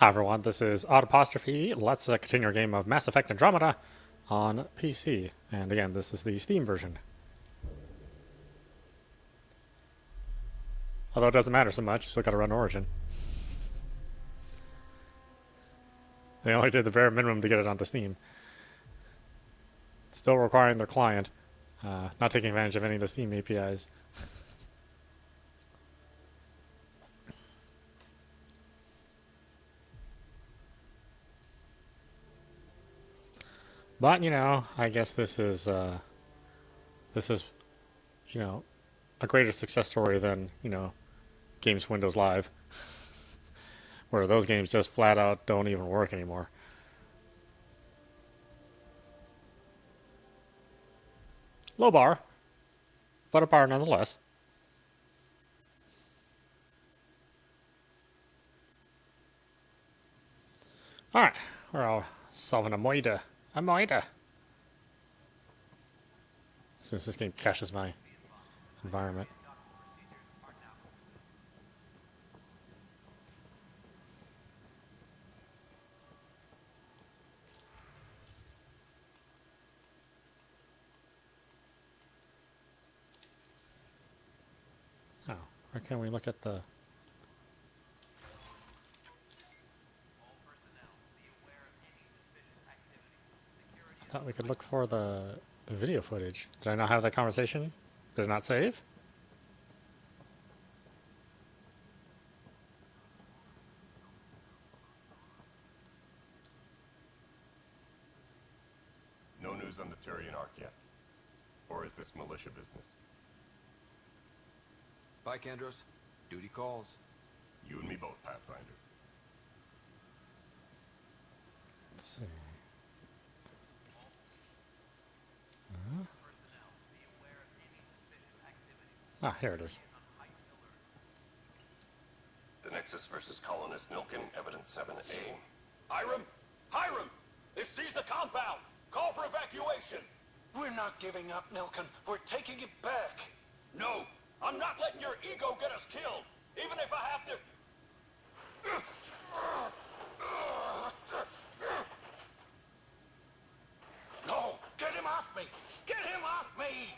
Hi everyone, this is audap. Let's continue our game of Mass Effect Andromeda on PC. And again, this is the Steam version. Although it doesn't matter so much, you still gotta run Origin. They only did the bare minimum to get it onto Steam. Still requiring their client, not taking advantage of any of the Steam APIs. But, you know, I guess this is, you know, a greater success story than, you know, games Windows Live, where those games just flat out don't even work anymore. Low bar, but a bar nonetheless. Alright, we're all solving a moida. A moida! As soon as this game caches my environment. Oh, where can we look at the... I thought we could look for the video footage. Did I not have that conversation? Did it not save? No news on the Turian Ark yet. Or is this militia business? Bye, Kendros. Duty calls. You and me both, Pathfinder. Let's see. Ah, here it is. The Nexus versus colonist Nilkin, evidence 7A. Hiram! Hiram! It seized the compound! Call for evacuation! We're not giving up, Nilkin. We're taking it back. No! I'm not letting your ego get us killed! Even if I have to... No! Get him off me! Get him off me!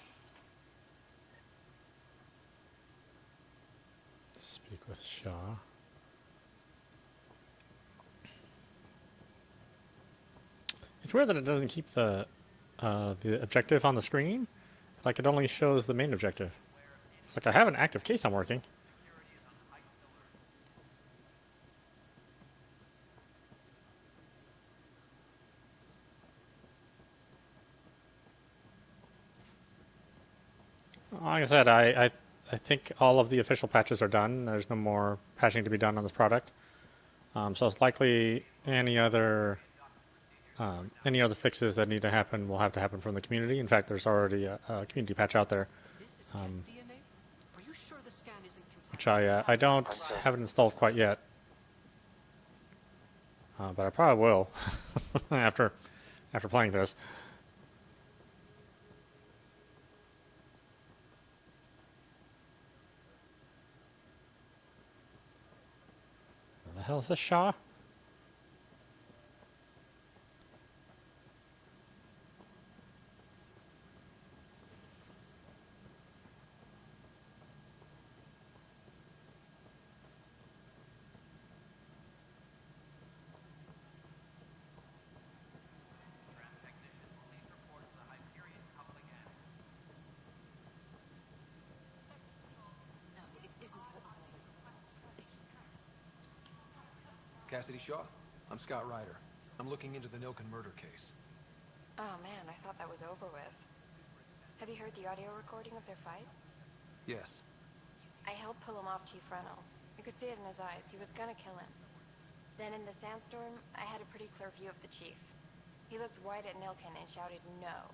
Speak with Shaw. It's weird that it doesn't keep the objective on the screen. Like, it only shows the main objective. It's like I have an active case I'm working. Like I said, I think all of the official patches are done. There's no more patching to be done on this product. So it's likely any other fixes that need to happen will have to happen from the community. In fact, there's already a community patch out there, which I don't have it installed quite yet, but I probably will after playing this. Where the hell is this Shaw? Cassidy Shaw? I'm Scott Ryder. I'm looking into the Nilkin murder case. Oh man, I thought that was over with. Have you heard the audio recording of their fight? Yes. I helped pull him off Chief Reynolds. You could see it in his eyes. He was gonna kill him. Then in the sandstorm, I had a pretty clear view of the Chief. He looked right at Nilkin and shouted, "No."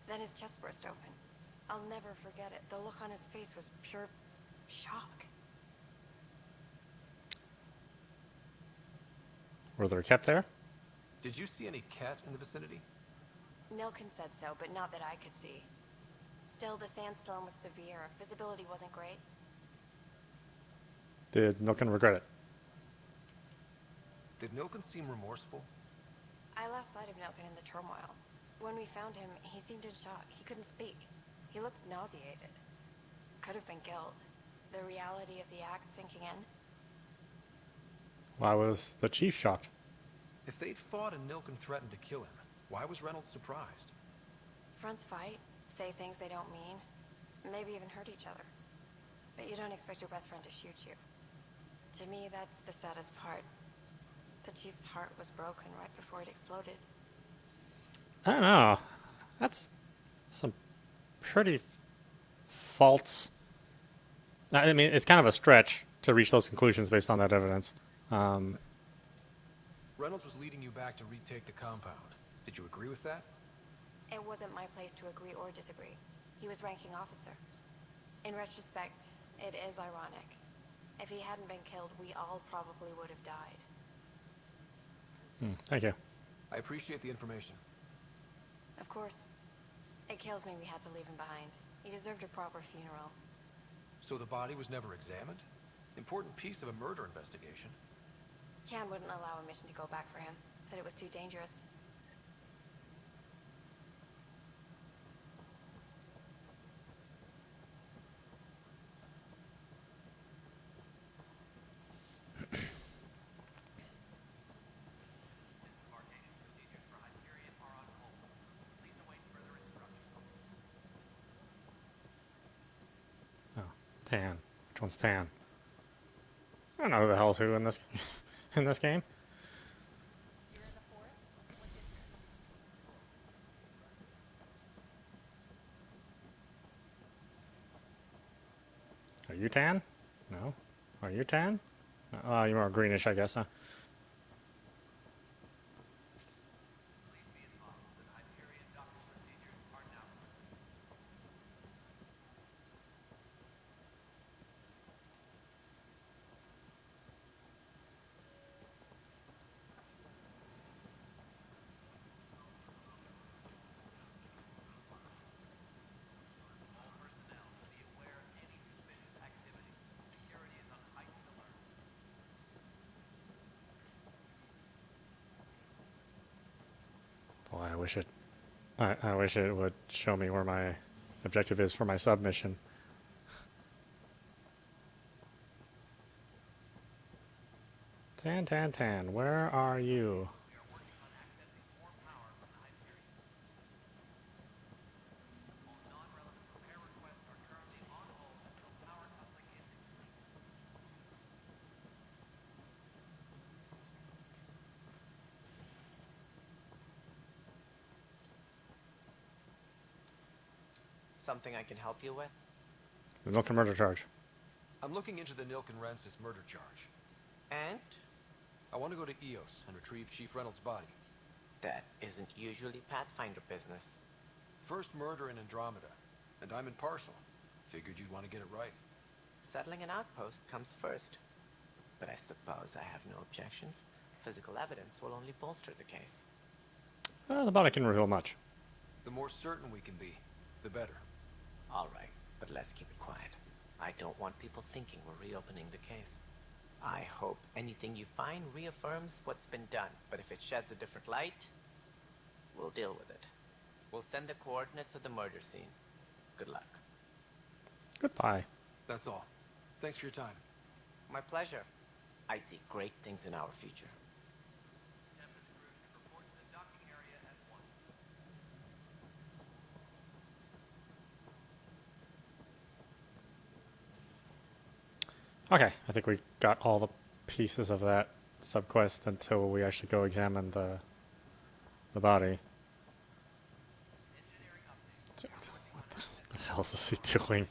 Then his chest burst open. I'll never forget it. The look on his face was pure shock. Were there a cat there? Did you see any cat in the vicinity? Nilkin said so, but not that I could see. Still, the sandstorm was severe. Visibility wasn't great. Did Nilkin regret it? Did Nilken seem remorseful? I lost sight of Nelkin in the turmoil. When we found him, he seemed in shock. He couldn't speak. He looked nauseated. Could have been guilt. The reality of the act sinking in. Why was the chief shocked? If they'd fought and Nilken threatened to kill him, why was Reynolds surprised? Fronts fight, say things they don't mean, maybe even hurt each other. But you don't expect your best friend to shoot you. To me, that's the saddest part. The chief's heart was broken right before it exploded. I don't know. That's some pretty false. I mean, it's kind of a stretch to reach those conclusions based on that evidence. Reynolds was leading you back to retake the compound. Did you agree with that? It wasn't my place to agree or disagree. He was ranking officer. In retrospect, it is ironic. If he hadn't been killed, we all probably would have died. Thank you. I appreciate the information. Of course. It kills me we had to leave him behind. He deserved a proper funeral. So the body was never examined? Important piece of a murder investigation. Tian wouldn't allow a mission to go back for him. Said it was too dangerous. Tan. Which one's Tan? I don't know who the hell's who in this in this game. Are you Tan? No. Are you Tan? No. You're more greenish, I guess, huh? Boy, I wish it would show me where my objective is for my submission. Tan, where are you? Something I can help you with? The Milken murder charge. I'm looking into the Nilken Rensis murder charge. And? I want to go to EOS and retrieve Chief Reynolds' body. That isn't usually Pathfinder business. First murder in Andromeda, and I'm impartial. Figured you'd want to get it right. Settling an outpost comes first. But I suppose I have no objections. Physical evidence will only bolster the case. The body can reveal much. The more certain we can be, the better. All right, but let's keep it quiet. I don't want people thinking we're reopening the case. I hope anything you find reaffirms what's been done, but if it sheds a different light, we'll deal with it. We'll send the coordinates of the murder scene. Good luck. Goodbye. That's all. Thanks for your time. My pleasure. I see great things in our future. Okay, I think we got all the pieces of that subquest until we actually go examine the body. What the hell is he doing?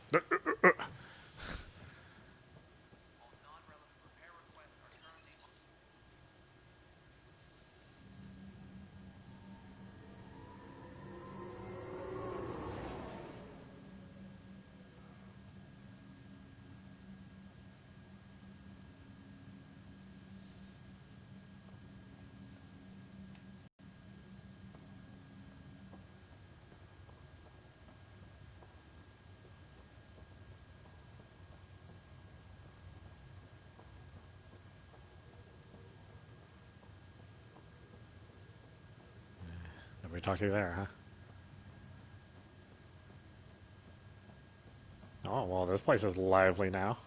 Nobody talked to you there, huh? Oh, well, this place is lively now.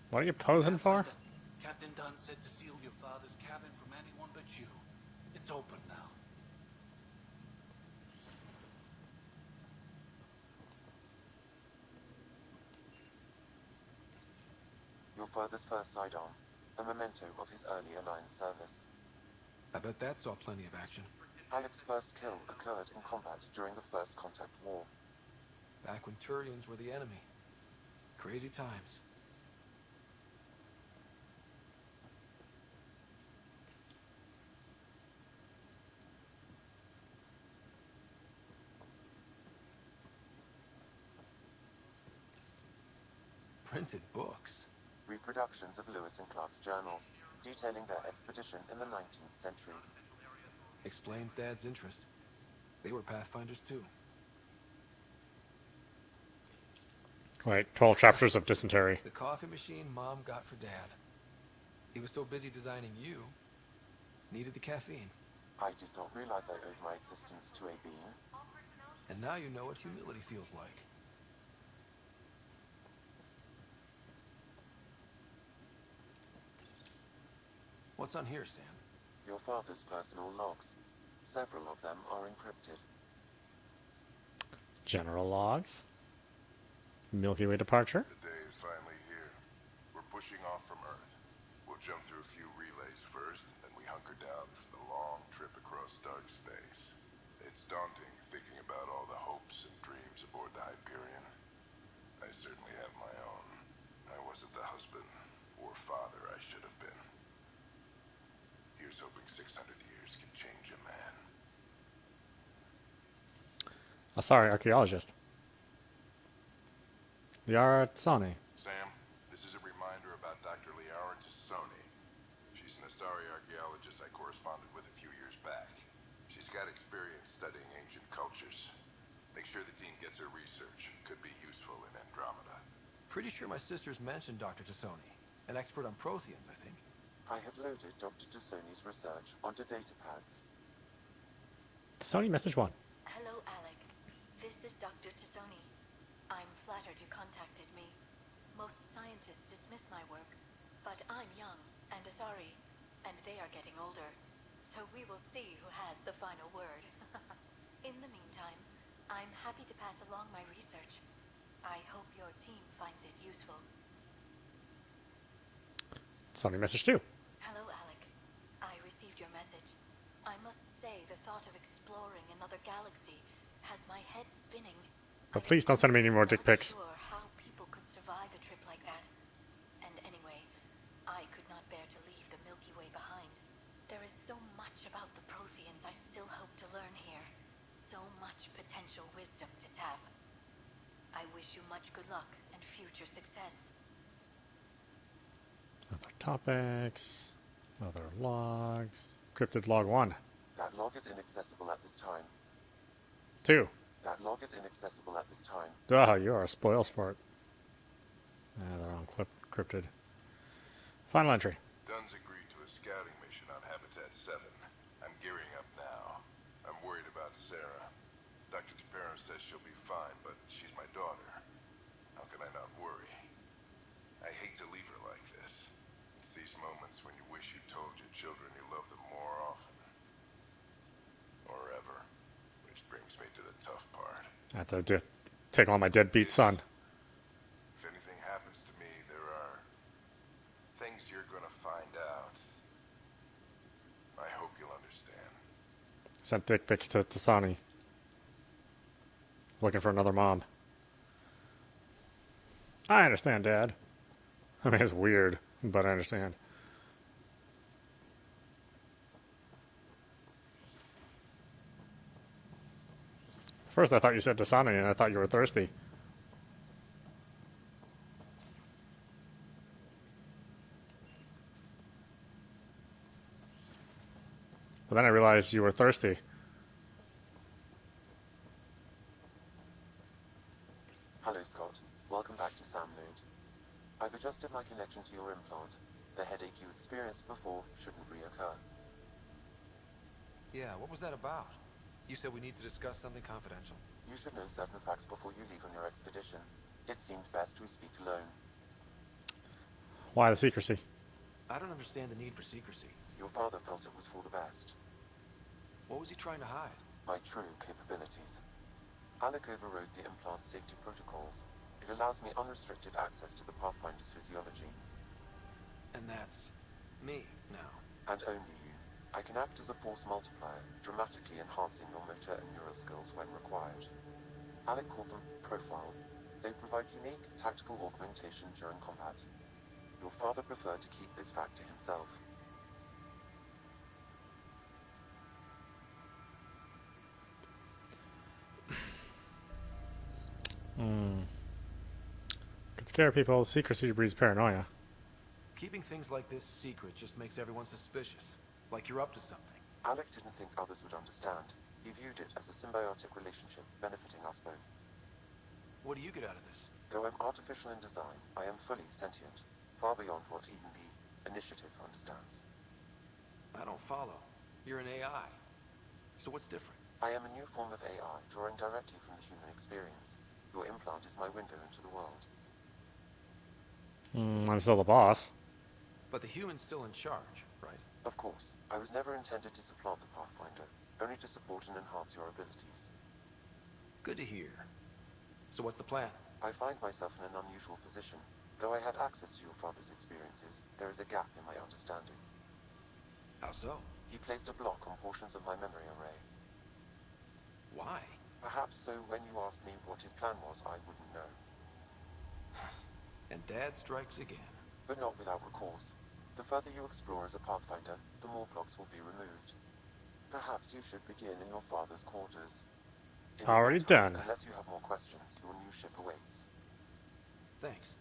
What are you posing for? Captain Dunn said to seal your father's cabin from anyone but you. It's open now. Your father's first sidearm, a memento of his early Alliance service. I bet that saw plenty of action. Alec's first kill occurred in combat during the First Contact War. Back when Turians were the enemy. Crazy times. Printed books. Reproductions of Lewis and Clark's journals, detailing their expedition in the 19th century. Explains Dad's interest. They were Pathfinders too. Wait, 12 chapters of dysentery. The coffee machine Mom got for Dad. He was so busy designing you, needed the caffeine. I did not realize I owed my existence to a being. And now you know what humility feels like. What's on here, Sam? Your father's personal logs. Several of them are encrypted. General logs. Milky Way departure. The day is finally here. We're pushing off from Earth. We'll jump through a few relays first, and then we hunker down for the long trip across dark space. It's daunting thinking about all the hopes and dreams aboard the Hyperion. I certainly have my own. I wasn't the husband or father I should have been. Here's hoping 600 years can change a man. Oh, sorry, archaeologist. Liara Tsoni. Sam, this is a reminder about Dr. Liara Tassoni. She's an Asari archaeologist I corresponded with a few years back. She's got experience studying ancient cultures. Make sure the team gets her research. Could be useful in Andromeda. Pretty sure my sisters mentioned Dr. Tassoni. An expert on Protheans, I think. I have loaded Dr. Tassoni's research onto datapads. Sony message 1. Hello, Alec. This is Dr. Tassoni. I'm flattered you contacted me. Most scientists dismiss my work, but I'm young and Asari, and they are getting older. So we will see who has the final word. In the meantime, I'm happy to pass along my research. I hope your team finds it useful. Sony message 2. Hello, Alec. I received your message. I must say the thought of exploring another galaxy has my head spinning. But please don't send me any more dick pics. I'm not sure how people could survive a trip like that. And anyway, I could not bear to leave the Milky Way behind. There is so much about the Protheans I still hope to learn here. So much potential wisdom to tap. I wish you much good luck and future success. Other topics. Other logs. Cryptid log 1. That log is inaccessible at this time. 2. That log is inaccessible at this time. Ah, you are a spoil sport. They're on cryptid. Final entry. Dunn's agreed to a scouting mission on Habitat 7. I'm gearing up now. I'm worried about Sarah. Dr. Tapero says she'll be fine, but she's my daughter. How can I not worry? I hate to leave her like this. It's these moments when you wish you told your children you love them more often. Or ever. Which brings me to the tough part. I have to take on my deadbeat son. If anything happens to me, there are things you're gonna find out. I hope you'll understand. Sent dick pics to Tasani. Looking for another mom. I understand, Dad. I mean, it's weird, but I understand. First, I thought you said Tasani, and I thought you were thirsty. But then I realized you were thirsty. my connection to your implant. The headache you experienced before shouldn't reoccur. Yeah, what was that about? You said we need to discuss something confidential. You should know certain facts before you leave on your expedition. It seemed best we speak alone. Why the secrecy? I don't understand the need for secrecy. Your father felt it was for the best. What was he trying to hide? My true capabilities. Alec overrode the implant safety protocols. It allows me unrestricted access to the Pathfinder's physiology. And that's me now. And only you. I can act as a force multiplier, dramatically enhancing your motor and neural skills when required. Alec called them profiles. They provide unique tactical augmentation during combat. Your father preferred to keep this fact to himself. Could scare people. Secrecy breeds paranoia. Keeping things like this secret just makes everyone suspicious. Like you're up to something. Alec didn't think others would understand. He viewed it as a symbiotic relationship benefiting us both. What do you get out of this? Though I'm artificial in design, I am fully sentient, far beyond what even the Initiative understands. I don't follow. You're an AI. So what's different? I am a new form of AI, drawing directly from the human experience. Your implant is my window into the world. I'm still the boss. But the human's still in charge, right? Of course, I was never intended to supplant the Pathfinder, only to support and enhance your abilities. Good to hear. So what's the plan? I find myself in an unusual position. Though I had access to your father's experiences, there is a gap in my understanding. How so? He placed a block on portions of my memory array. Why? Perhaps so when you asked me what his plan was, I wouldn't know. And Dad strikes again. But not without recourse. The further you explore as a Pathfinder, the more blocks will be removed. Perhaps you should begin in your father's quarters. In the Already meantime, done. Unless you have more questions, your new ship awaits. Thanks.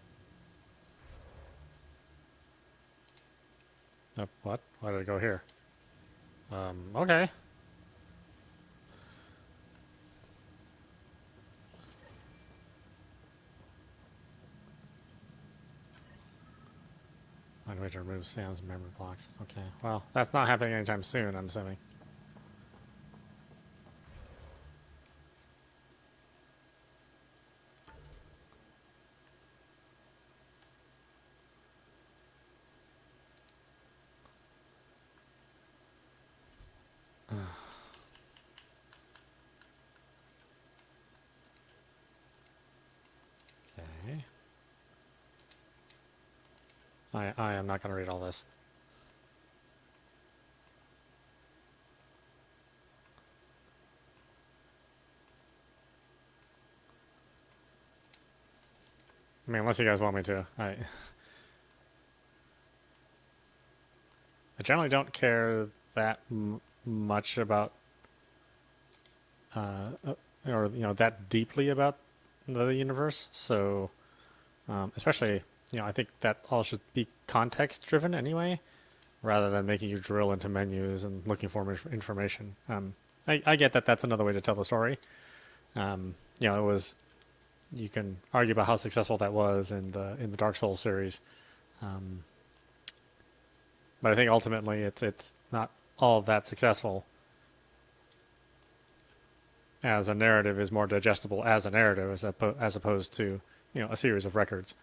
What? Why did it go here? Okay. Find a way to remove Sam's memory blocks. Okay. Well, that's not happening anytime soon, I'm assuming. Okay. I am not going to read all this. I mean, unless you guys want me to. I generally don't care that much about, or that deeply about the universe. So, especially, I think that all should be context driven anyway, rather than making you drill into menus and looking for information. I get that that's another way to tell the story. It was. You can argue about how successful that was in the Dark Souls series, but I think ultimately it's not all that successful. As a narrative is more digestible as a narrative as opposed to a series of records.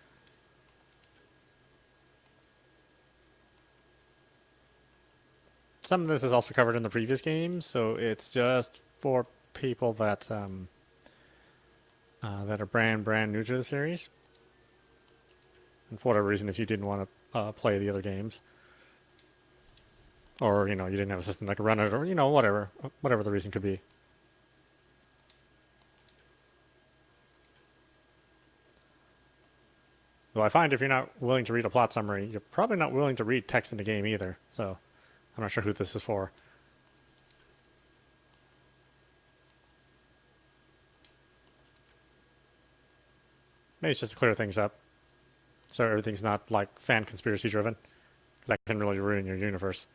Some of this is also covered in the previous games, so it's just for people that that are brand new to the series. And for whatever reason, if you didn't want to play the other games, or you didn't have a system that could run it, or whatever the reason could be. Though I find if you're not willing to read a plot summary, you're probably not willing to read text in the game either. So I'm not sure who this is for. Maybe it's just to clear things up, so everything's not like fan conspiracy driven, because that can really ruin your universe.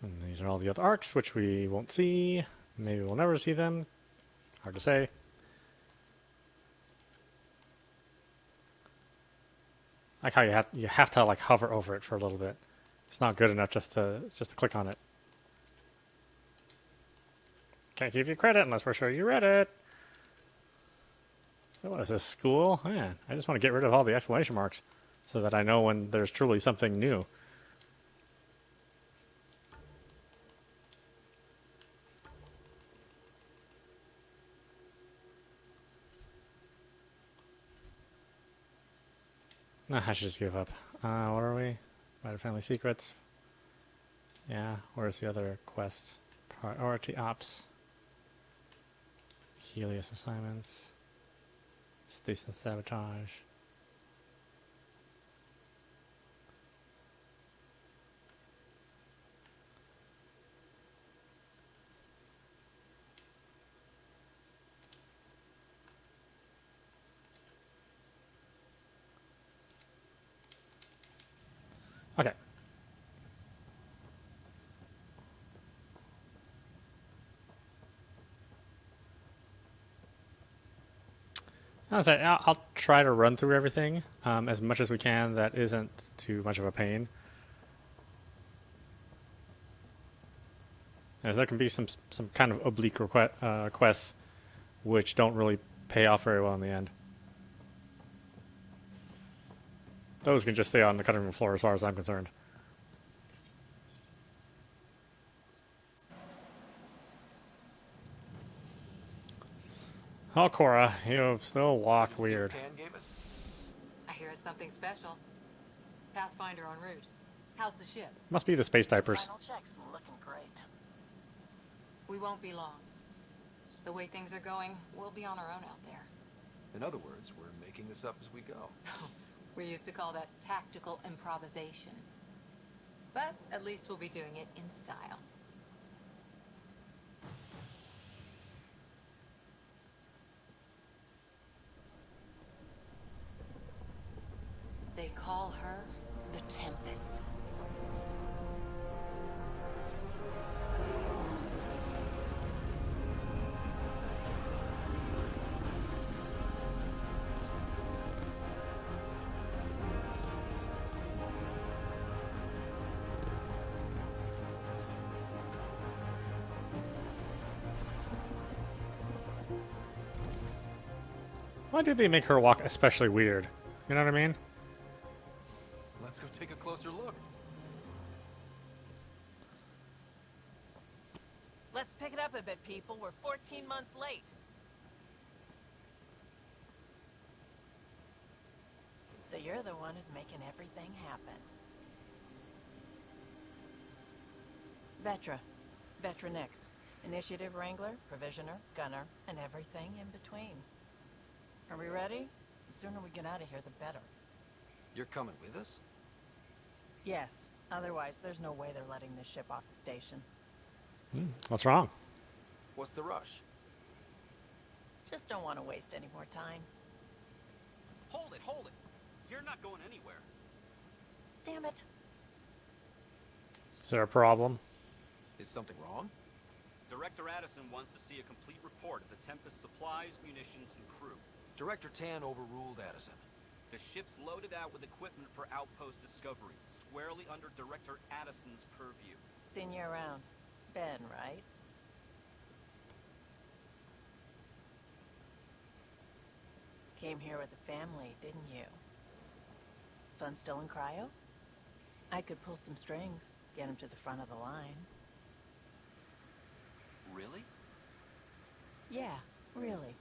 And These are all the other arcs, which we won't see. Maybe we'll never see them. Hard to say. Like how you have to like hover over it for a little bit. It's not good enough just to click on it. Can't give you credit unless we're sure you read it. So what is this, school? Man, I just want to get rid of all the exclamation marks so that I know when there's truly something new. Nah, I should just give up. What are we? Writer Family Secrets. Yeah, where's the other quests? Priority Ops. Helios Assignments. Station Sabotage. Okay. I'll try to run through everything as much as we can. That isn't too much of a pain. As there can be some kind of oblique quests which don't really pay off very well in the end. Those can just stay on the cutting room floor as far as I'm concerned. Oh, Cora, you still walk weird. Tan gave us? I hear it's something special. Pathfinder en route. How's the ship? Must be the space diapers. Final check's looking great. We won't be long. The way things are going, we'll be on our own out there. In other words, we're making this up as we go. We used to call that tactical improvisation. But at least we'll be doing it in style. They call her the Tempest. Why do they make her walk especially weird? You know what I mean? Let's go take a closer look. Let's pick it up a bit, people. We're 14 months late. So you're the one who's making everything happen. Vetra Nix. Initiative Wrangler, Provisioner, Gunner, and everything in between. Are we ready? The sooner we get out of here, the better. You're coming with us? Yes. Otherwise, there's no way they're letting this ship off the station. What's wrong? What's the rush? Just don't want to waste any more time. Hold it, hold it. You're not going anywhere. Damn it. Is there a problem? Is something wrong? Director Addison wants to see a complete report of the Tempest supplies, munitions, and crew. Director Tan overruled Addison. The ship's loaded out with equipment for outpost discovery, squarely under Director Addison's purview. Seen you around. Ben, right? Came here with a family, didn't you? Son still in cryo? I could pull some strings, get him to the front of the line. Really? Yeah, really.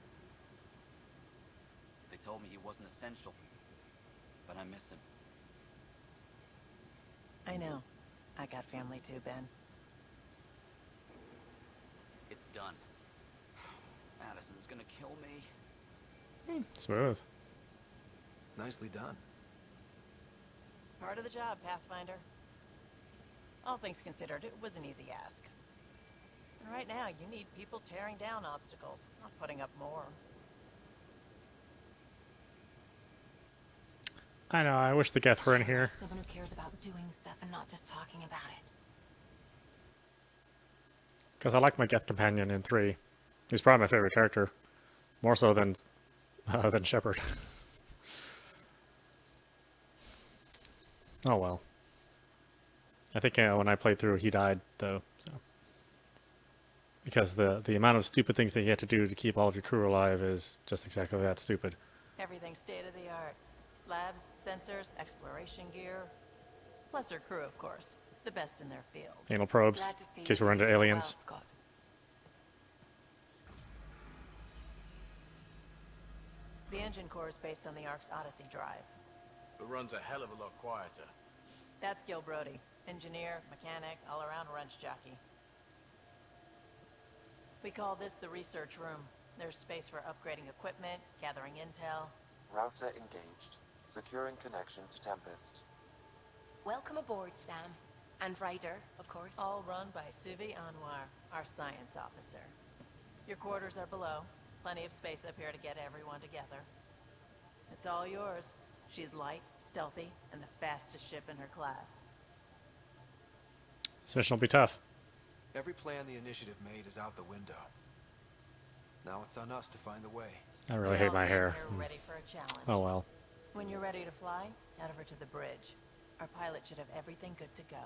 They told me he wasn't essential, but I miss him. I know. I got family too, Ben. It's done. Addison's gonna kill me. Smooth. Nicely done. Part of the job, Pathfinder. All things considered, it was an easy ask. And right now, you need people tearing down obstacles, not putting up more. I know, I wish the Geth were in here. Someone who cares about doing stuff and not just talking about it. Because I like my Geth companion in 3. He's probably my favorite character. More so than Shepard. Oh well. I think when I played through, he died, though. So. Because the amount of stupid things that you have to do to keep all of your crew alive is just exactly that stupid. Everything's state-of-the-art. Labs, sensors, exploration gear. Plus her crew, of course. The best in their field. Anal probes, Glad to see in case you we're into doing so aliens. well, Scott. The engine core is based on the Ark's Odyssey drive. It runs a hell of a lot quieter. That's Gil Brody. Engineer, mechanic, all-around wrench jockey. We call this the research room. There's space for upgrading equipment, gathering intel. Router engaged. Securing connection to Tempest. Welcome aboard, Sam. And Ryder, of course. All run by Suvi Anwar, our science officer. Your quarters are below. Plenty of space up here to get everyone together. It's all yours. She's light, stealthy, and the fastest ship in her class. This mission will be tough. Every plan the initiative made is out the window. Now it's on us to find a way. I really We hate all my came hair. here ready for a challenge. Oh well. When you're ready to fly, head over to the bridge. Our pilot should have everything good to go.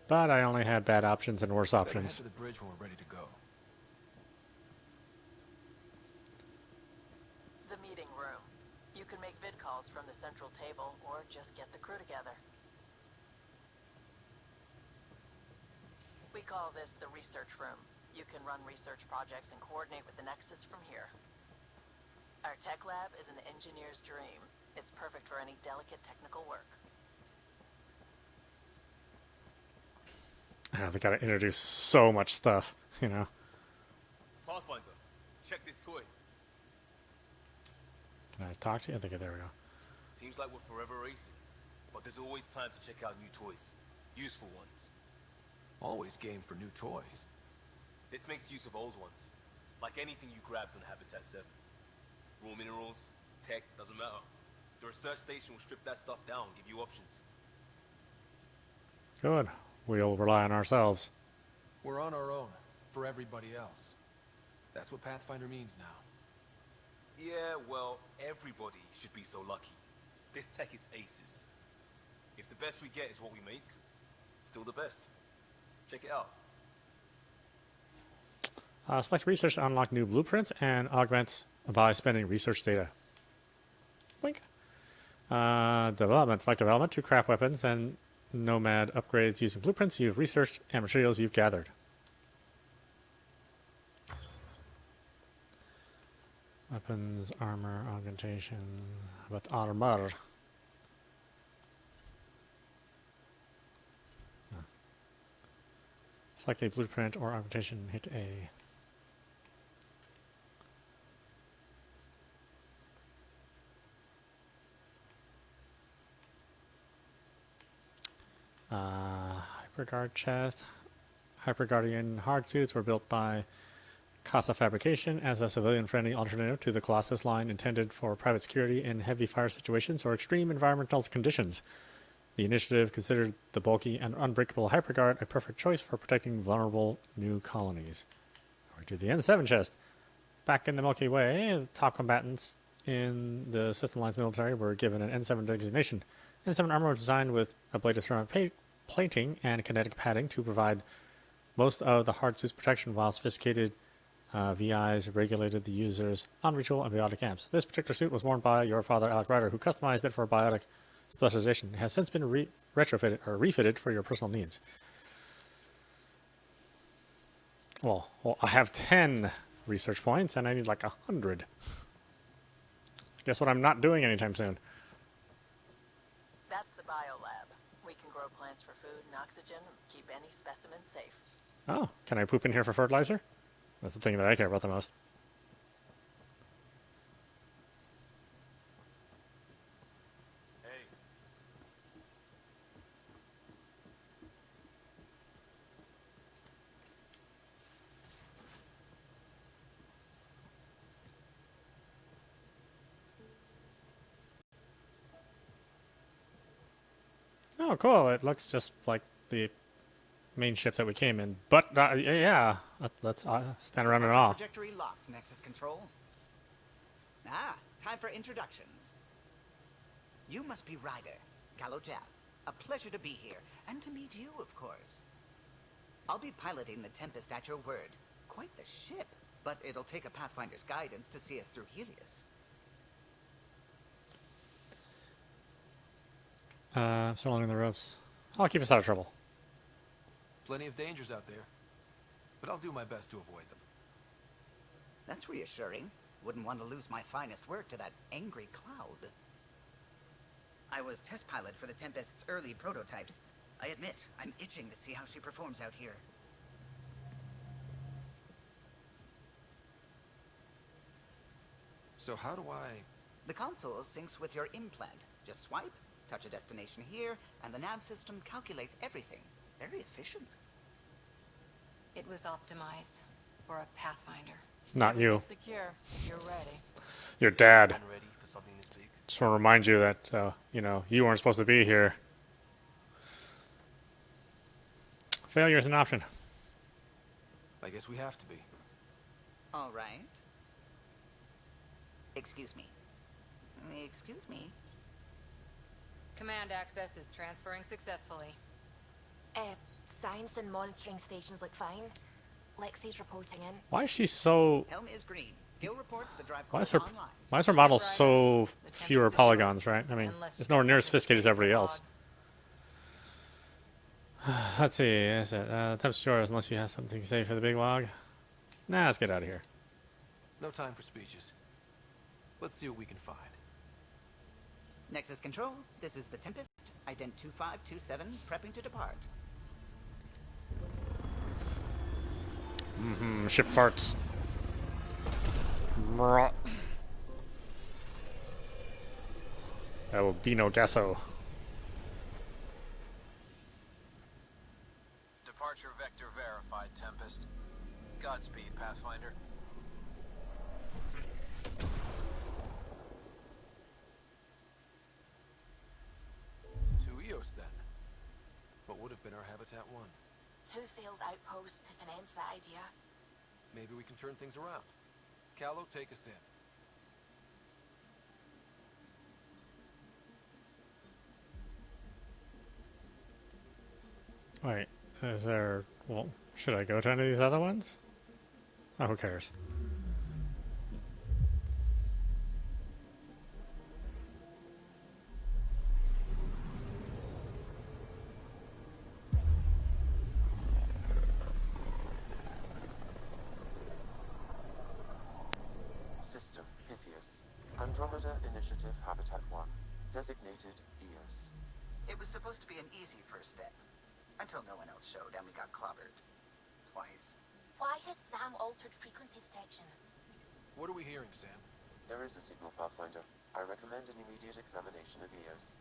But I only had bad options and worse Better head options. to the bridge when we're ready to go. The meeting room. You can make vid calls from the central table or just get the crew together. We call this the research room. You can run research projects and coordinate with the Nexus from here. Our tech lab is an engineer's dream. It's perfect for any delicate technical work. They gotta introduce so much stuff, you know. Pathfinder, check this toy. Can I talk to you? I think there we go. Seems like we're forever racing, but there's always time to check out new toys. Useful ones. Always game for new toys. This makes use of old ones. Like anything you grabbed on Habitat 7. Raw minerals, tech, doesn't matter. The research station will strip that stuff down and give you options. Good. We'll rely on ourselves. We're on our own, for everybody else. That's what Pathfinder means now. Yeah, well, everybody should be so lucky. This tech is aces. If the best we get is what we make, still the best. Check it out. Select research to unlock new blueprints and augment by spending research data. Wink. Development. Select development to craft weapons and nomad upgrades using blueprints you've researched and materials you've gathered. Weapons, armor, augmentation. How about armor? Select a blueprint or augmentation, hit A. Hyperguard chest. Hyperguardian hard suits were built by Casa Fabrication as a civilian-friendly alternative to the Colossus line intended for private security in heavy fire situations or extreme environmental conditions. The initiative considered the bulky and unbreakable Hyperguard a perfect choice for protecting vulnerable new colonies. Over to the N7 chest. Back in the Milky Way, the top combatants in the System Lines military were given an N7 designation. N7 armor was designed with ablative ceramic plating and kinetic padding to provide most of the hard suit's protection while sophisticated VIs regulated the user's unreachable and biotic amps. This particular suit was worn by your father, Alec Ryder, who customized it for biotic specialization. It has since been retrofitted or refitted for your personal needs. Well, I have 10 research points and I need like 100. Guess what I'm not doing anytime soon. That's the biolab. We can grow plants for food and oxygen and keep any specimen safe. Oh, can I poop in here for fertilizer? That's the thing that I care about the most. Oh, cool. It looks just like the main ship that we came in. But, yeah, let's stand around in awe. Trajectory locked, Nexus Control. Ah, time for introductions. You must be Ryder, Gallo Jal. A pleasure to be here, and to meet you, of course. I'll be piloting the Tempest at your word. Quite the ship, but it'll take a Pathfinder's guidance to see us through Helios. So long in the ropes. I'll keep us out of trouble. Plenty of dangers out there, but I'll do my best to avoid them. That's reassuring. Wouldn't want to lose my finest work to that angry cloud. I was test pilot for the Tempest's early prototypes. I admit, I'm itching to see how she performs out here. So how do I... The console syncs with your implant. Just swipe, touch a destination here, and the nav system calculates everything. Very efficient. It was optimized for a Pathfinder. Not you. Secure. You're ready. Your dad. I'm ready for something this big? Just want to remind you that, you know, you weren't supposed to be here. Failure is an option. I guess we have to be. All right. Excuse me. Excuse me. Command access is transferring successfully. Science and monitoring stations look fine. Lexi's reporting in. Why is she so... Helm is green. Gil reports the drive Why is core her, online. why is her model so fewer polygons, right? I mean, it's nowhere near as sophisticated as everybody else. Let's see, is it? Time's yours unless you have something to say for the big log. Nah, let's get out of here. No time for speeches. Let's see what we can find. Nexus Control, this is the Tempest. Ident 2527, prepping to depart. Ship farts. Albino Gasso. Departure vector verified, Tempest. Godspeed, Pathfinder. To Eos, then. What would have been our Habitat 1? 2 failed outposts put an end to that idea. Maybe we can turn things around. Callow, take us in. Wait, is there... Well, should I go to any of these other ones? Oh, who cares? System, Pythias. Andromeda Initiative Habitat 1. Designated EOS. It was supposed to be an easy first step. Until no one else showed and we got clobbered. Twice. Why has Sam altered frequency detection? What are we hearing, Sam? There is a signal, Pathfinder. I recommend an immediate examination of EOS.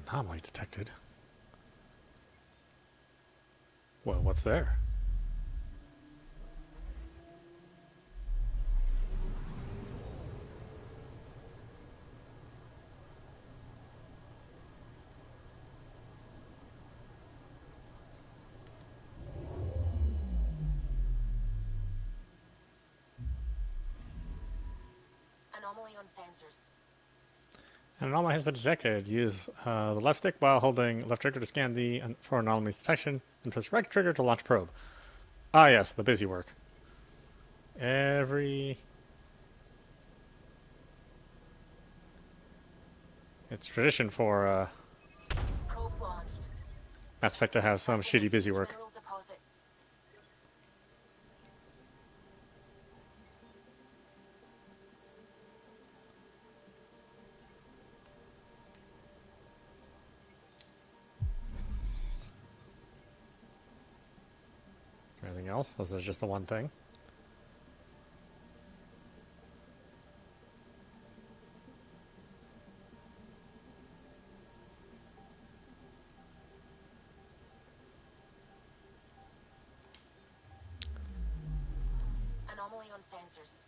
Anomaly detected. Well, what's there? Anomaly on sensors. An anomaly has been detected. Use the left stick while holding left trigger to scan for anomalies detection, and press right trigger to launch probe. Ah, yes, the busy work. It's tradition for Probes launched. Mass Effect to have some shitty busy work. Mineral deposit. Anything else? Was there just the one thing? Anomaly on sensors.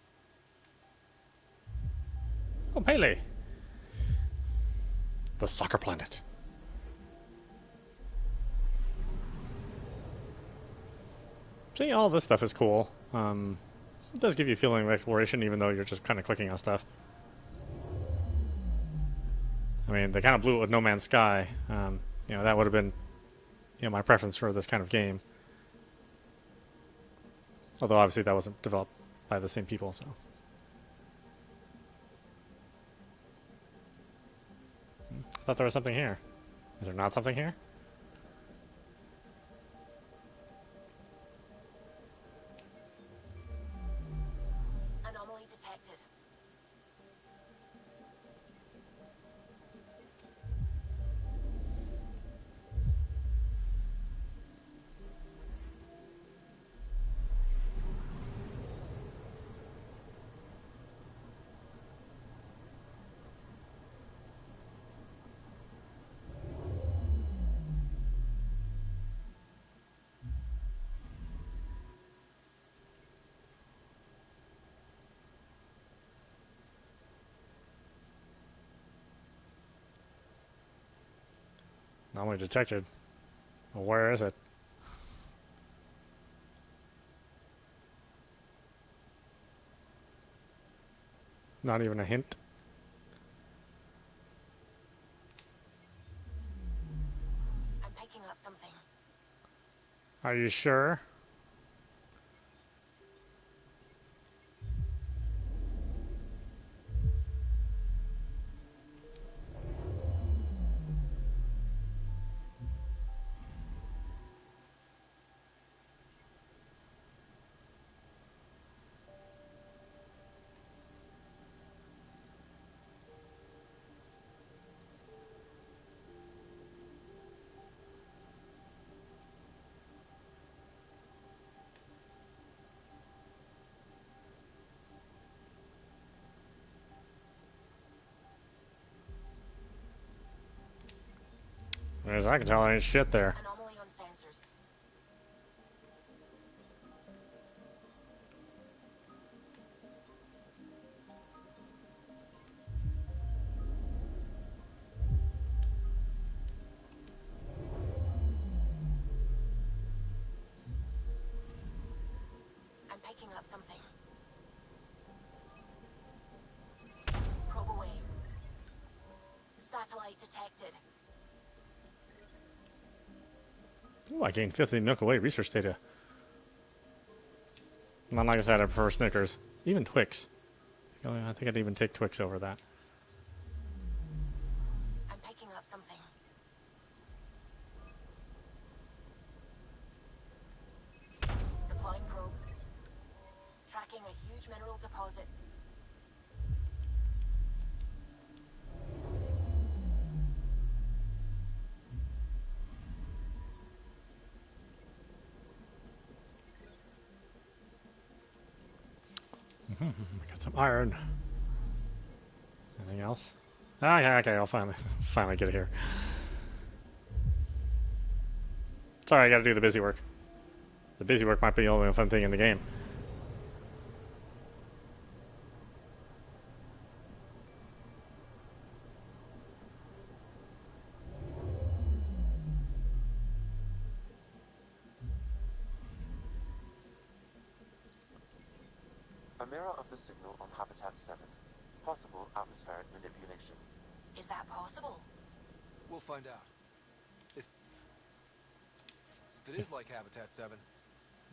Oh, Pele. The soccer planet. See, all this stuff is cool. It does give you a feeling of exploration, even though you're just kind of clicking on stuff. I mean, they kind of blew it with No Man's Sky. You know, that would have been, you know, my preference for this kind of game. Although, obviously, that wasn't developed by the same people, so. I thought there was something here. Is there not something here? Anomaly detected. Anomaly detected. Well, where is it? Not even a hint. I'm picking up something. Are you sure? As I can tell, there ain't shit there. Anomaly on sensors. I'm picking up something. Probe away. Satellite detected. Ooh, I gained 50 Milky Way research data. Not like I said, I prefer Snickers. Even Twix. I think I'd even take Twix over that. I'm picking up something. Deploying probe. Tracking a huge mineral deposit. Got some iron. Anything else? Ah, yeah, okay, I'll finally get it here. Sorry, I gotta do the busy work. The busy work might be the only fun thing in the game. A mirror of the signal on Habitat 7. Possible atmospheric manipulation. Is that possible? We'll find out. If it is like Habitat 7,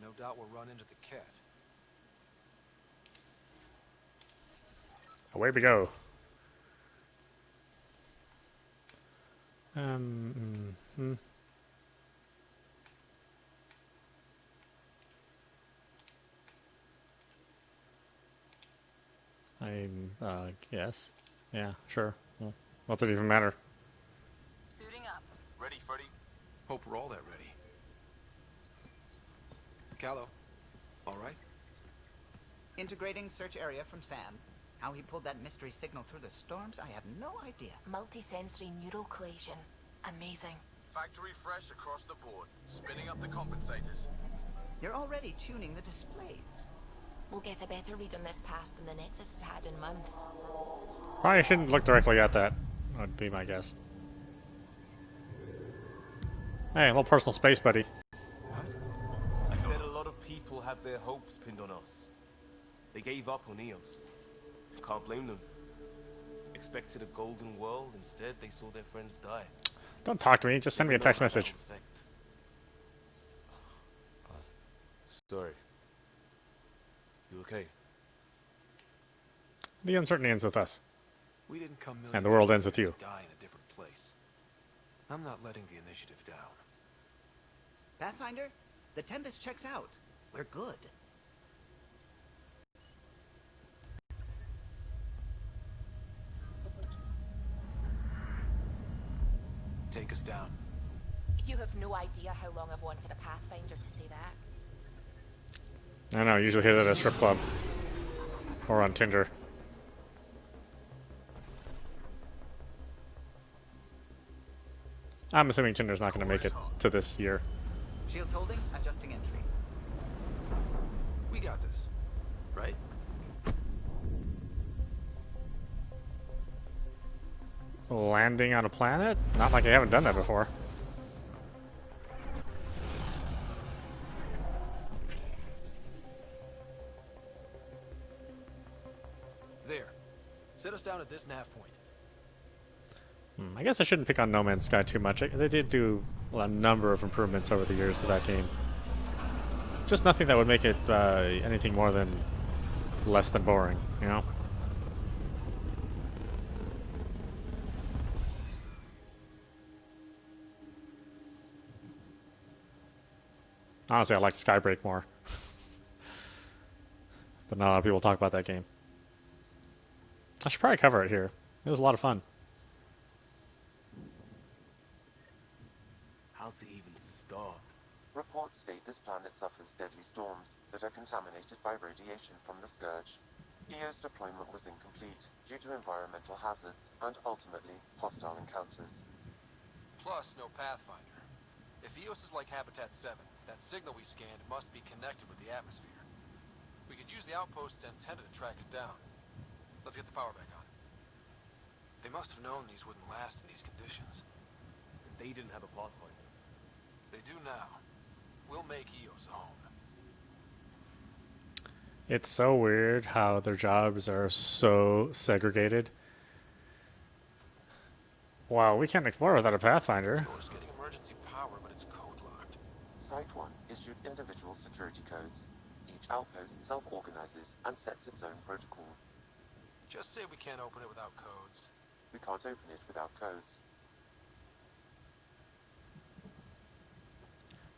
no doubt we'll run into the cat. Away we go. Yes. Yeah, sure. Well, what's it even matter? Suiting up. Ready, Freddy? Hope we're all that ready. Callow, all right? Integrating search area from Sam. How he pulled that mystery signal through the storms, I have no idea. Multisensory neural collation. Amazing. Factory fresh across the board. Spinning up the compensators. You're already tuning the displays. We'll get a better read on this past than the Nexus has had in months. Probably shouldn't look directly at that, would be my guess. Hey, a little personal space, buddy. I said a lot of people have their hopes pinned on us. They gave up on Eos. Can't blame them. Expected a golden world, instead they saw their friends die. Don't talk to me, just send me a text message. Sorry. You okay? The uncertainty ends with us. We didn't come And the world ends with you. to die in a different place. I'm not letting the initiative down. Pathfinder, the Tempest checks out. We're good. Take us down. You have no idea how long I've wanted a Pathfinder to say that. I know, I usually hear that at a strip club. Or on Tinder. I'm assuming Tinder's not going to make it to this year. Shields holding, adjusting entry. We got this, right? Landing on a planet? Not like I haven't done that before. There. Set us down at this nav point. I guess I shouldn't pick on No Man's Sky too much. They did do a number of improvements over the years to that game. Just nothing that would make it anything more than less than boring, you know? Honestly, I like Skybreak more. But not a lot of people talk about that game. I should probably cover it here. It was a lot of fun. How to even start? Reports state this planet suffers deadly storms that are contaminated by radiation from the Scourge. EO's deployment was incomplete due to environmental hazards and, ultimately, hostile encounters. Plus, no Pathfinder. If EOS is like Habitat 7, that signal we scanned must be connected with the atmosphere. We could use the outpost's antenna to track it down. Let's get the power back on. They must have known these wouldn't last in these conditions. They didn't have a Pathfinder. They do now. We'll make EOS a home. It's so weird how their jobs are so segregated. Wow, we can't explore without a Pathfinder. Door's getting emergency power, but it's code locked. Site 1 issued individual security codes. Each outpost self-organizes and sets its own protocol. Just say we can't open it without codes. We can't open it without codes.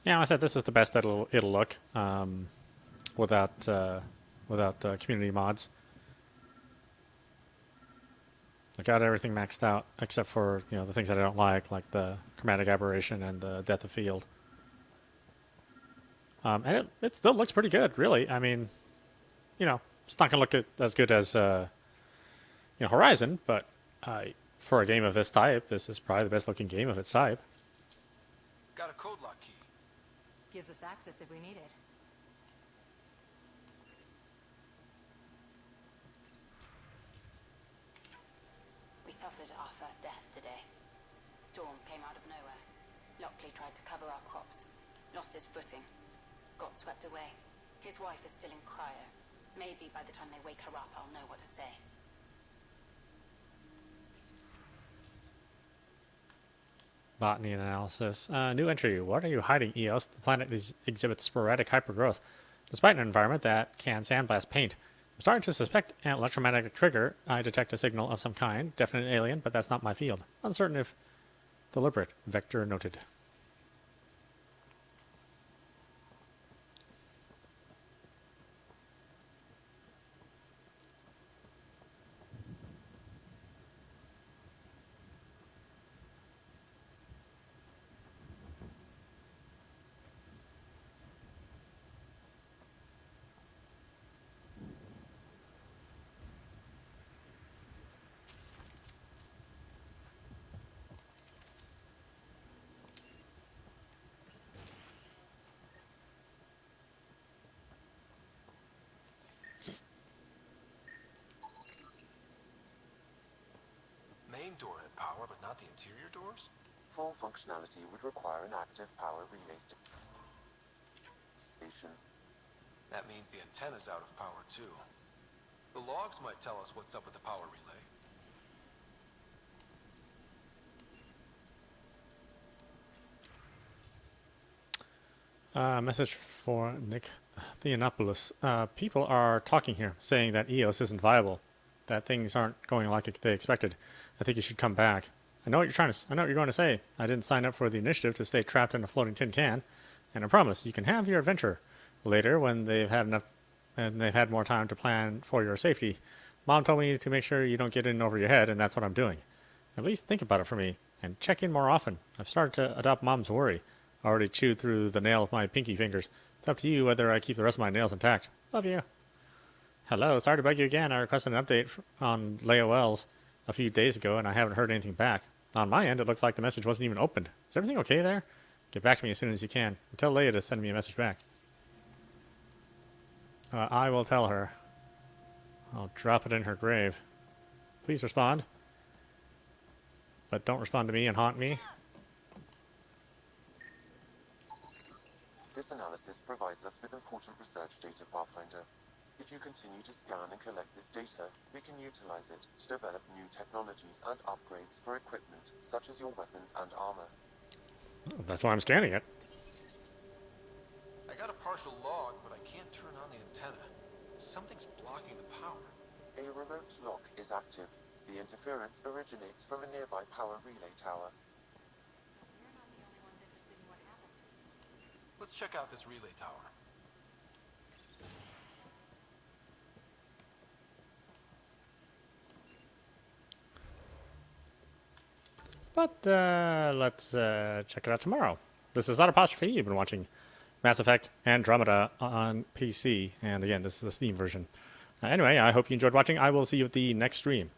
Yeah, I said this is the best that it'll look without community mods. I got everything maxed out except for the things that I don't like the chromatic aberration and the depth of field. And it still looks pretty good, really. I mean, it's not gonna look as good as Horizon, but for a game of this type, this is probably the best looking game of its type. Got a code lock key. Gives us access if we need it. We suffered our first death today. Storm came out of nowhere. Lockley tried to cover our crops. Lost his footing. Got swept away. His wife is still in cryo. Maybe by the time they wake her up, I'll know what to say. Botany and analysis. New entry. What are you hiding, Eos? The planet exhibits sporadic hypergrowth, despite an environment that can sandblast paint. I'm starting to suspect an electromagnetic trigger. I detect a signal of some kind. Definite alien, but that's not my field. Uncertain if deliberate. Vector noted. door had power, but not the interior doors? Full functionality would require an active power relay station. That means the antenna's out of power, too. The logs might tell us what's up with the power relay. Message for Nick Theonopoulos. People are talking here, saying that EOS isn't viable, that things aren't going like they expected. I think you should come back. I know what you're going to say. I didn't sign up for the initiative to stay trapped in a floating tin can, and I promise you can have your adventure later when they've had enough and they've had more time to plan for your safety. Mom told me to make sure you don't get in over your head, and that's what I'm doing. At least think about it for me, and check in more often. I've started to adopt Mom's worry. I already chewed through the nail with my pinky fingers. It's up to you whether I keep the rest of my nails intact. Love you. Hello, sorry to bug you again. I requested an update on LAOLs a few days ago, and I haven't heard anything back. On my end, it looks like the message wasn't even opened. Is everything okay there? Get back to me as soon as you can. And tell Leia to send me a message back. I will tell her. I'll drop it in her grave. Please respond. But don't respond to me and haunt me. This analysis provides us with important research data, Pathfinder. If you continue to scan and collect this data, we can utilize it to develop new technologies and upgrades for equipment, such as your weapons and armor. Oh, that's why I'm scanning it. I got a partial log, but I can't turn on the antenna. Something's blocking the power. A remote lock is active. The interference originates from a nearby power relay tower. Let's check out this relay tower. But let's check it out tomorrow. This is audap. You've been watching Mass Effect Andromeda on PC. And again, this is the Steam version. Anyway, I hope you enjoyed watching. I will see you at the next stream.